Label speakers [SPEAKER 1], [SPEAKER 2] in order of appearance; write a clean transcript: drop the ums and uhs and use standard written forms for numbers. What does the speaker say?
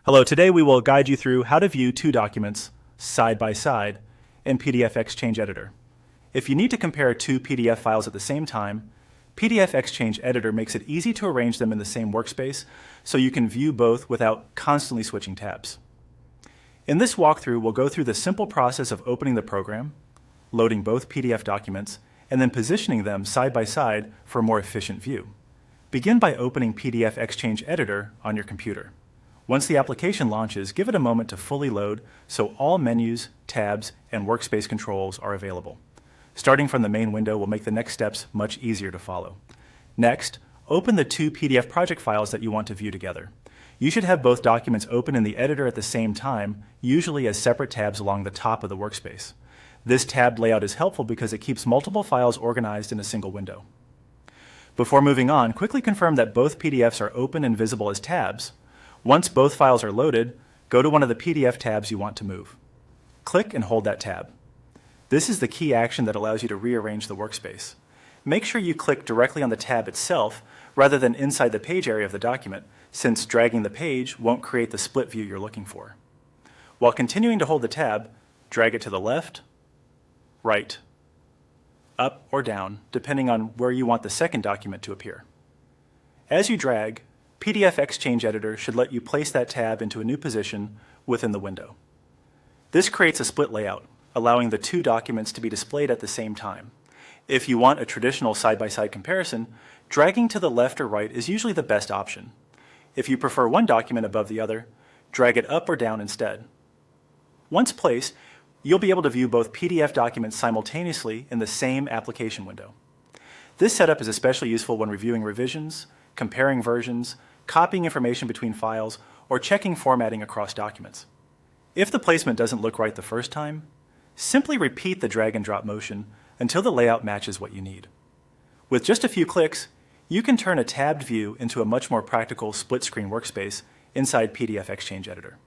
[SPEAKER 1] Hello, today we will guide you through how to view two documents side by side in PDF XChange Editor. If you need to compare two PDF files at the same time, PDF XChange Editor makes it easy to arrange them in the same workspace so you can view both without constantly switching tabs. In this walkthrough, we'll go through the simple process of opening the program, loading both PDF documents, and then positioning them side by side for a more efficient view. Begin by opening PDF XChange Editor on your computer. Once the application launches, give it a moment to fully load so all menus, tabs, and workspace controls are available. Starting from the main window will make the next steps much easier to follow. Next, open the two PDF project files that you want to view together. You should have both documents open in the editor at the same time, usually as separate tabs along the top of the workspace. This tabbed layout is helpful because it keeps multiple files organized in a single window. Before moving on, quickly confirm that both PDFs are open and visible as tabs. Once both files are loaded, go to one of the PDF tabs you want to move. Click and hold that tab. This is the key action that allows you to rearrange the workspace. Make sure you click directly on the tab itself rather than inside the page area of the document, since dragging the page won't create the split view you're looking for. While continuing to hold the tab, drag it to the left, right, up or down, depending on where you want the second document to appear. As you drag, PDF XChange Editor should let you place that tab into a new position within the window. This creates a split layout, allowing the two documents to be displayed at the same time. If you want a traditional side-by-side comparison, dragging to the left or right is usually the best option. If you prefer one document above the other, drag it up or down instead. Once placed, you'll be able to view both PDF documents simultaneously in the same application window. This setup is especially useful when reviewing revisions, comparing versions, copying information between files, or checking formatting across documents. If the placement doesn't look right the first time, simply repeat the drag and drop motion until the layout matches what you need. With just a few clicks, you can turn a tabbed view into a much more practical split-screen workspace inside PDF XChange Editor.